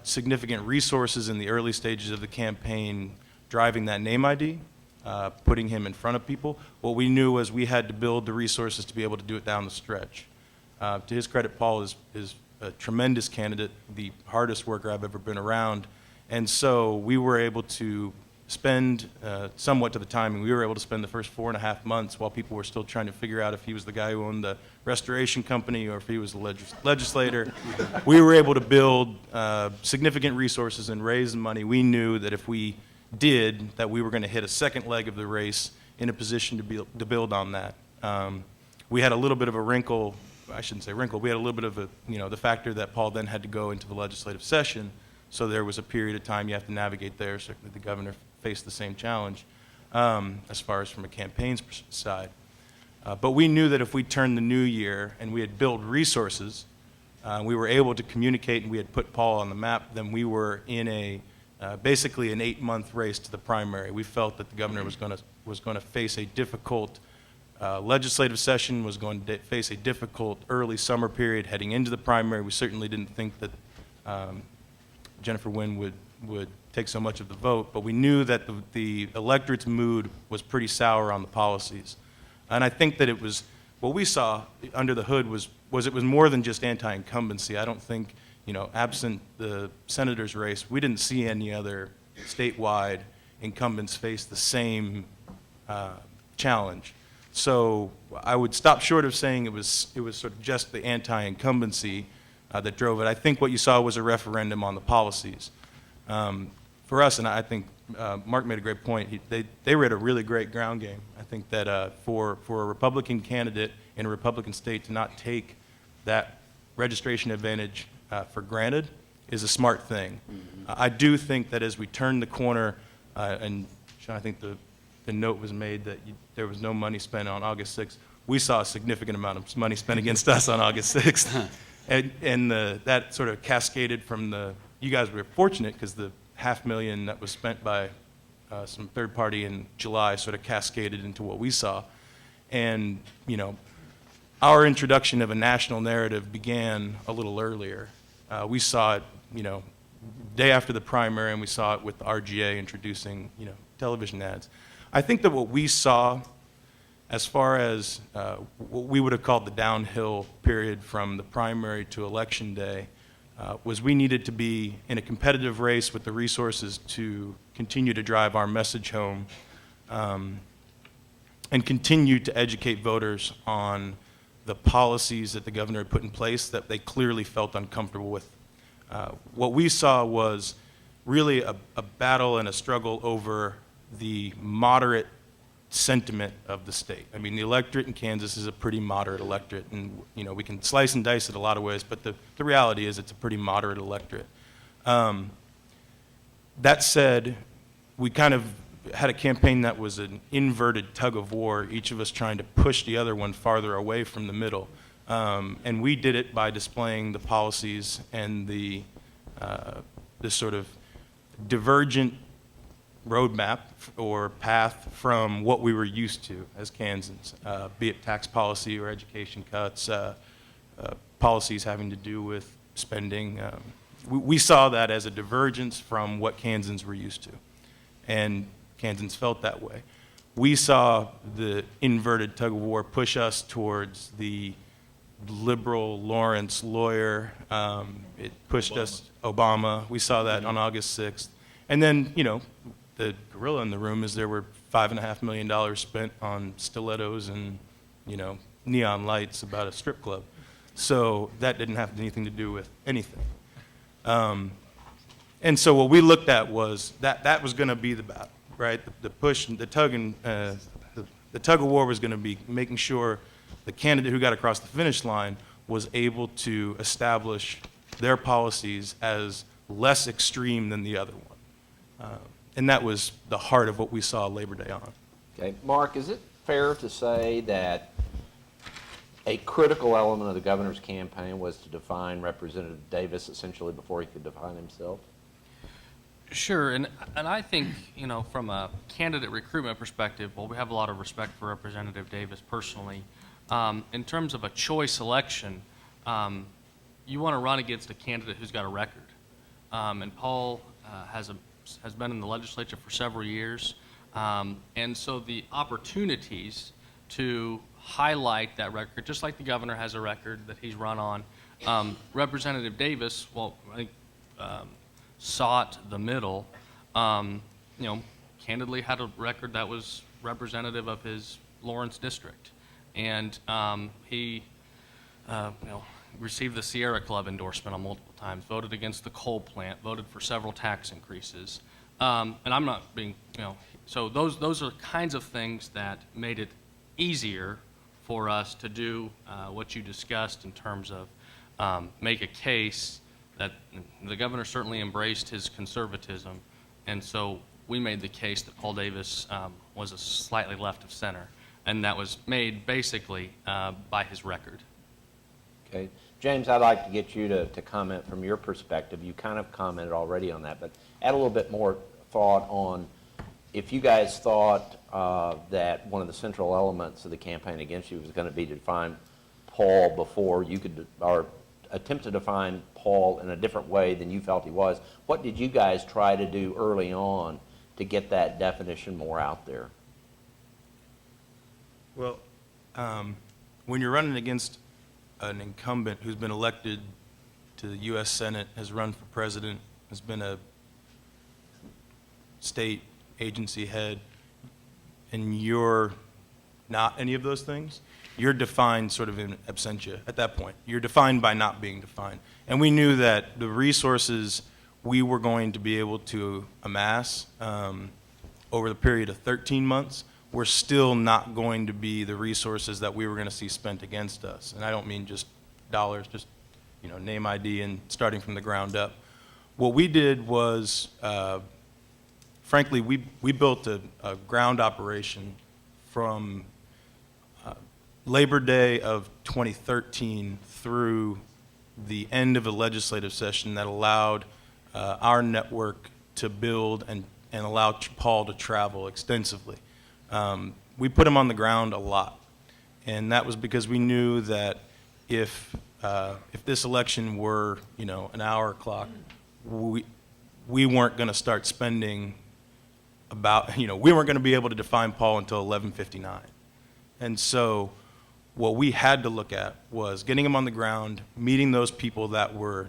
significant resources in the early stages of the campaign driving that name ID, putting him in front of people. What we knew was we had to build the resources to be able to do it down the stretch. To his credit, Paul is a tremendous candidate, the hardest worker I've ever been around. And so we were able to spend, somewhat to the timing, we were able to spend the first 4.5 months while people were still trying to figure out if he was the guy who owned the restoration company or if he was the legislator. We were able to build significant resources and raise the money. We knew that if we did, that we were going to hit a second leg of the race in a position to build on that. We had a little bit of a wrinkle, I shouldn't say wrinkle, we had a little bit of the factor that Paul then had to go into the legislative session. So there was a period of time you have to navigate there. Certainly the governor faced the same challenge as far as from a campaign's side. But we knew that if we turned the new year and we had built resources, we were able to communicate and we had put Paul on the map, then we were in basically an 8-month race to the primary. We felt that the governor was going to face a difficult legislative session, was going to face a difficult early summer period heading into the primary. We certainly didn't think that Jennifer Wynn would take so much of the vote, but we knew that the electorate's mood was pretty sour on the policies. And I think that it was, what we saw under the hood was it was more than just anti-incumbency. I don't think, absent the senator's race, we didn't see any other statewide incumbents face the same challenge. So I would stop short of saying it was sort of just the anti-incumbency that drove it. I think what you saw was a referendum on the policies. for us, and I think Mark made a great point, they were at a really great ground game. I think that for a Republican candidate in a Republican state to not take that registration advantage for granted is a smart thing. I do think that as we turn the corner, and Sean, I think the note was made that there was no money spent on August 6th. We saw a significant amount of money spent against us on August 6th. And that sort of cascaded from you guys were fortunate because the $500,000 that was spent by some third party in July sort of cascaded into what we saw. And, our introduction of a national narrative began a little earlier. We saw it, day after the primary, and we saw it with the RGA introducing, television ads. I think that what we saw as far as what we would have called the downhill period from the primary to election day was we needed to be in a competitive race with the resources to continue to drive our message home and continue to educate voters on the policies that the governor had put in place that they clearly felt uncomfortable with. What we saw was really a battle and a struggle over the moderate sentiment of the state. I mean, the electorate in Kansas is a pretty moderate electorate, and we can slice and dice it a lot of ways, but the reality is it's a pretty moderate electorate. That said, we kind of had a campaign that was an inverted tug of war, each of us trying to push the other one farther away from the middle. And we did it by displaying the policies and the sort of divergent roadmap or path from what we were used to as Kansans, be it tax policy or education cuts, policies having to do with spending. We saw that as a divergence from what Kansans were used to, and Kansans felt that way. We saw the inverted tug of war push us towards the liberal Lawrence lawyer. It pushed us, Obama. We saw that on August 6th. And then, the gorilla in the room is there were $5.5 million spent on stilettos and, neon lights about a strip club. So that didn't have anything to do with anything. And so what we looked at was that was going to be the battle, right? The push, the tug of war was going to be making sure the candidate who got across the finish line was able to establish their policies as less extreme than the other one. And that was the heart of what we saw Labor Day on. Okay, Mark, is it fair to say that a critical element of the governor's campaign was to define Representative Davis essentially before he could define himself? Sure, and I think, from a candidate recruitment perspective, well, we have a lot of respect for Representative Davis personally. In terms of a choice election, you want to run against a candidate who's got a record. And Paul has been in the legislature for several years, and so the opportunities to highlight that record, just like the governor has a record that he's run on, Representative Davis, well, I think, sought the middle, candidly had a record that was representative of his Lawrence district. And he received the Sierra Club endorsement on multiple times, voted against the coal plant, voted for several tax increases. And I'm not being, so those are kinds of things that made it easier for us to do what you discussed in terms of make a case that the governor certainly embraced his conservatism, and so we made the case that Paul Davis was a slightly left of center, and that was made basically by his record. Okay. James, I'd like to get you to comment from your perspective. You kind of commented already on that, but add a little bit more thought on if you guys thought that one of the central elements of the campaign against you was going to be to define Paul before you could, or attempt to define Paul in a different way than you felt he was. What did you guys try to do early on to get that definition more out there? Well, when you're running against an incumbent who's been elected to the U.S. Senate, has run for president, has been a state agency head, and you're not any of those things, you're defined sort of in absentia at that point. You're defined by not being defined. And we knew that the resources we were going to be able to amass over the period of 13 months were still not going to be the resources that we were going to see spent against us. And I don't mean just dollars, just name ID and starting from the ground up. What we did was, frankly, we built a ground operation from Labor Day of 2013 through the end of a legislative session that allowed our network to build and allow Paul to travel extensively. We put him on the ground a lot, and that was because we knew that if this election were, an hour clock, we weren't going to start spending about, we weren't going to be able to define Paul until 11:59. And so what we had to look at was getting him on the ground, meeting those people that were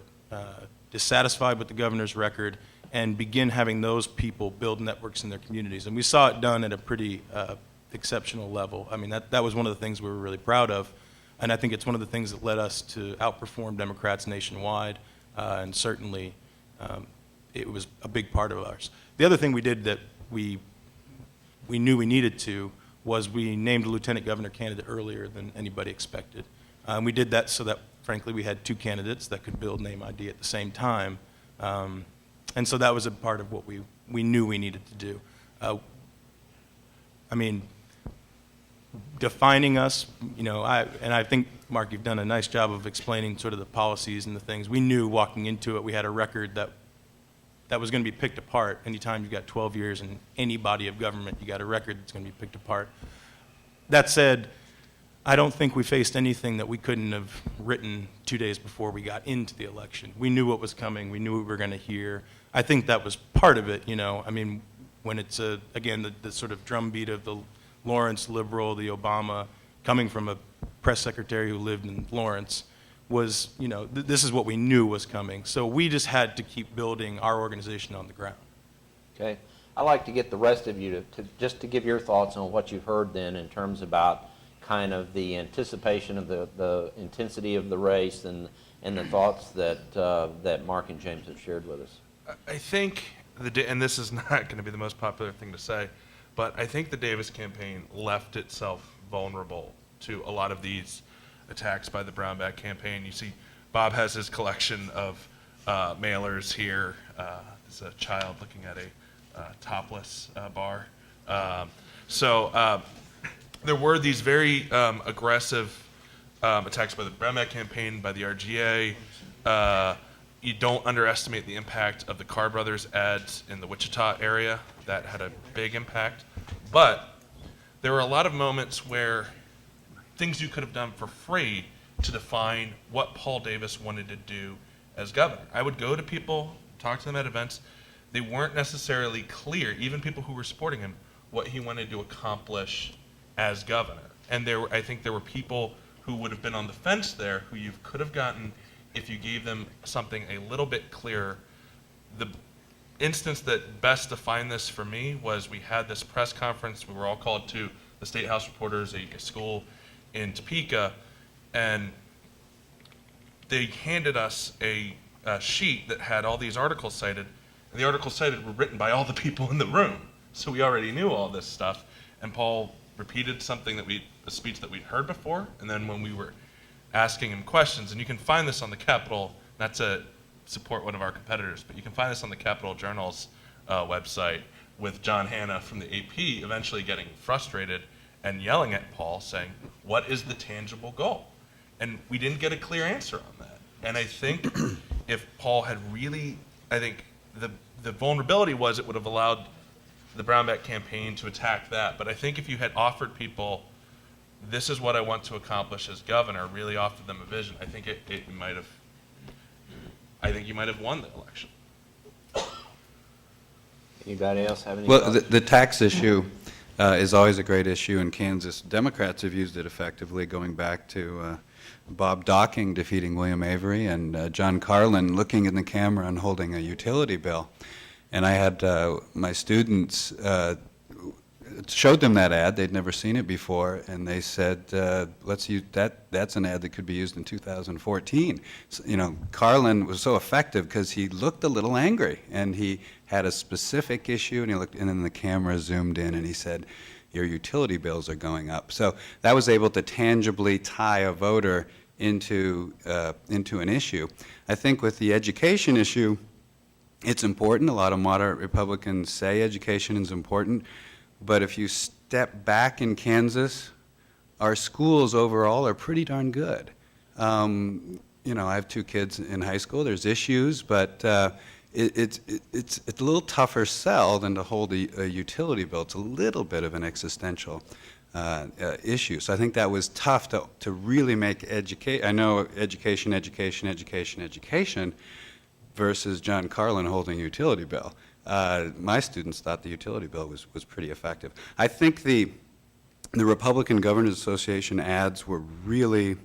dissatisfied with the governor's record, and begin having those people build networks in their communities. And we saw it done at a pretty exceptional level. I mean, that was one of the things we were really proud of, and I think it's one of the things that led us to outperform Democrats nationwide, and certainly it was a big part of ours. The other thing we did that we knew we needed to was we named a lieutenant governor candidate earlier than anybody expected. We did that so that, frankly, we had two candidates that could build name ID at the same time. And so that was a part of what we knew we needed to do. I mean, defining us, I think, Mark, you've done a nice job of explaining sort of the policies and the things. We knew walking into it we had a record that was going to be picked apart. Anytime you've got 12 years in any body of government, you got a record that's going to be picked apart. That said, I don't think we faced anything that we couldn't have written 2 days before we got into the election. We knew what was coming. We knew what we were going to hear. I think that was part of it, I mean, when it's, again, the sort of drumbeat of the Lawrence liberal, the Obama, coming from a press secretary who lived in Lawrence, was, this is what we knew was coming. So we just had to keep building our organization on the ground. Okay. I'd like to get the rest of you to give your thoughts on what you've heard then in terms about kind of the anticipation of the intensity of the race and the thoughts that Mark and James have shared with us. I think, and this is not going to be the most popular thing to say, but I think the Davis campaign left itself vulnerable to a lot of these attacks by the Brownback campaign. You see, Bob has his collection of mailers here. There's a child looking at a topless bar. So there were these very aggressive attacks by the Brownback campaign, by the RGA. You don't underestimate the impact of the Carr Brothers ads in the Wichita area. That had a big impact. But there were a lot of moments where things you could have done for free to define what Paul Davis wanted to do as governor. I would go to people, talk to them at events. They weren't necessarily clear, even people who were supporting him, what he wanted to accomplish as governor. And I think there were people who would have been on the fence there who you could have gotten if you gave them something a little bit clearer. The instance that best defined this for me was we had this press conference. We were all called to the State House reporters, a school in Topeka, and they handed us a sheet that had all these articles cited, and the articles cited were written by all the people in the room. So we already knew all this stuff, and Paul repeated something a speech that we'd heard before, and then when we were asking him questions, and you can find this on the Capitol, not to support one of our competitors, but you can find this on the Capitol Journal's website with John Hanna from the AP eventually getting frustrated and yelling at Paul saying, what is the tangible goal? And we didn't get a clear answer on that. And I think if Paul had really, I think the vulnerability was it would have allowed the Brownback campaign to attack that. But I think if you had offered people, this is what I want to accomplish as governor, really offered them a vision, I think you might have won the election. Anybody else have any Well, thoughts? the tax issue is always a great issue in Kansas. Democrats have used it effectively, going back to Bob Docking defeating William Avery and John Carlin looking in the camera and holding a utility bill. And I had my students showed them that ad. They'd never seen it before, and they said, let's use that. That's an ad that could be used in 2014. So, you know, Carlin was so effective because he looked a little angry, and he had a specific issue, and he looked, and then the camera zoomed in, and he said, your utility bills are going up. So that was able to tangibly tie a voter into an issue. I think with the education issue, it's important. A lot of moderate Republicans say education is important, but if you step back in Kansas, our schools overall are pretty darn good. You know, I have 2 kids in high school. There's issues, but it's a little tougher sell than to hold a utility bill. It's a little bit of an existential issue. So I think that was tough to really make education. I know education versus John Carlin holding a utility bill. My students thought the utility bill was pretty effective. I think the Republican Governors Association ads were really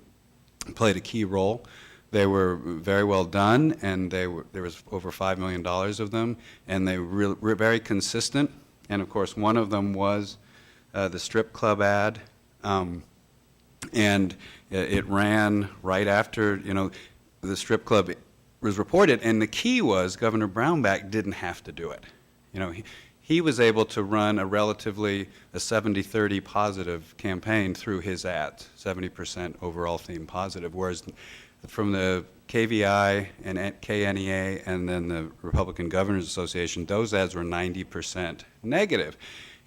played a key role. They were very well done, and there was over $5 million of them, and they were very consistent. And of course, one of them was the strip club ad, and it ran right after, you know, the strip club was reported, and the key was Governor Brownback didn't have to do it. You know, he was able to run a relatively a 70-30 positive campaign through his ads, 70% overall theme positive, whereas from the KVI and KNEA and then the Republican Governors Association, those ads were 90% negative.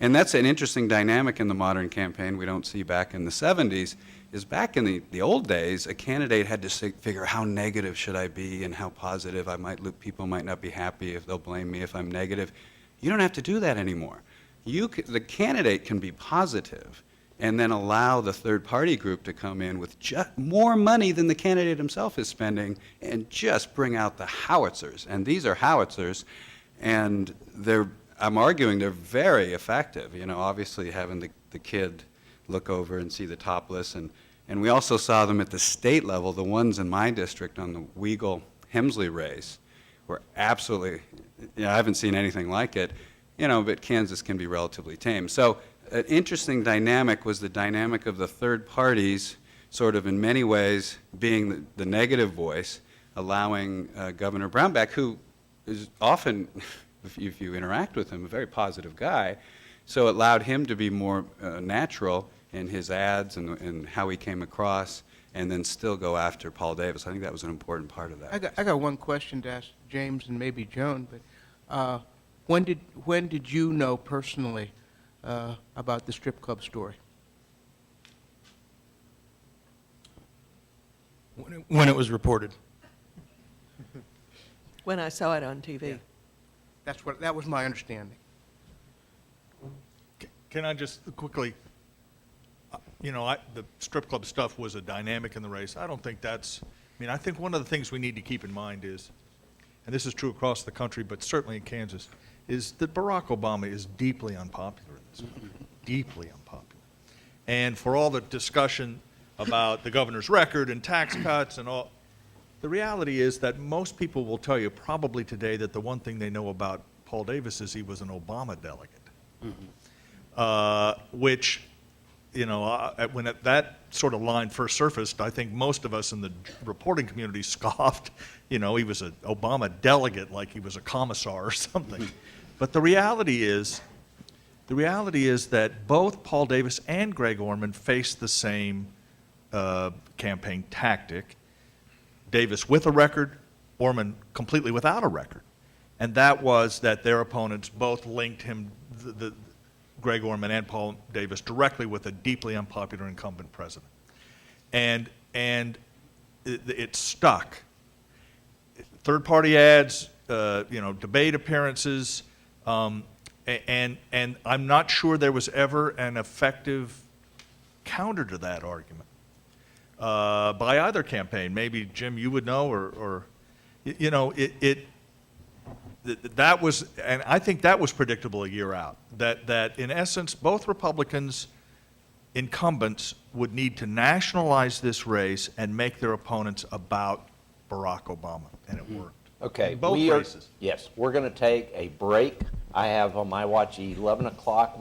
And that's an interesting dynamic in the modern campaign we don't see back in the 70s, is back in the old days, a candidate had to figure how negative should I be and how positive people might not be happy if they'll blame me if I'm negative. You don't have to do that anymore. The candidate can be positive and then allow the third-party group to come in with just more money than the candidate himself is spending and just bring out the howitzers. And these are howitzers, and I'm arguing they're very effective. You know, obviously having the kid look over and see the topless, and we also saw them at the state level. The ones in my district on the Weigel-Hemsley race were absolutely, you know, I haven't seen anything like it, you know, but Kansas can be relatively tame. So an interesting dynamic was the dynamic of the third parties sort of in many ways being the negative voice, allowing Governor Brownback, who is often, if you interact with him, a very positive guy, so it allowed him to be more natural in his ads and how he came across, and then still go after Paul Davis. I think that was an important part of that. I got one question to ask James and maybe Joan, but when did you know personally about the strip club story? When it was reported. When I saw it on TV. Yeah. That was my understanding. Can I just quickly, you know, the strip club stuff was a dynamic in the race. I don't think I think one of the things we need to keep in mind is, and this is true across the country, but certainly in Kansas, is that Barack Obama is deeply unpopular in this country, deeply unpopular. And for all the discussion about the governor's record and tax cuts and all, the reality is that most people will tell you probably today that the one thing they know about Paul Davis is he was an Obama delegate. Mm-hmm. Which, you know, when that sort of line first surfaced, I think most of us in the reporting community scoffed. You know, he was an Obama delegate, like he was a commissar or something. But the reality is that both Paul Davis and Greg Orman faced the same campaign tactic. Davis with a record, Orman completely without a record. And that was that their opponents both linked him, Greg Orman and Paul Davis, directly with a deeply unpopular incumbent president. And it stuck. Third-party ads, you know, debate appearances, and I'm not sure there was ever an effective counter to that argument by either campaign. Maybe, Jim, you would know, or you know, that was, and I think that was predictable a year out, that in essence, both Republicans, incumbents, would need to nationalize this race and make their opponents about Barack Obama, and it worked. Okay. In both races. Yes, we're going to take a break. I have on my watch 11 o'clock.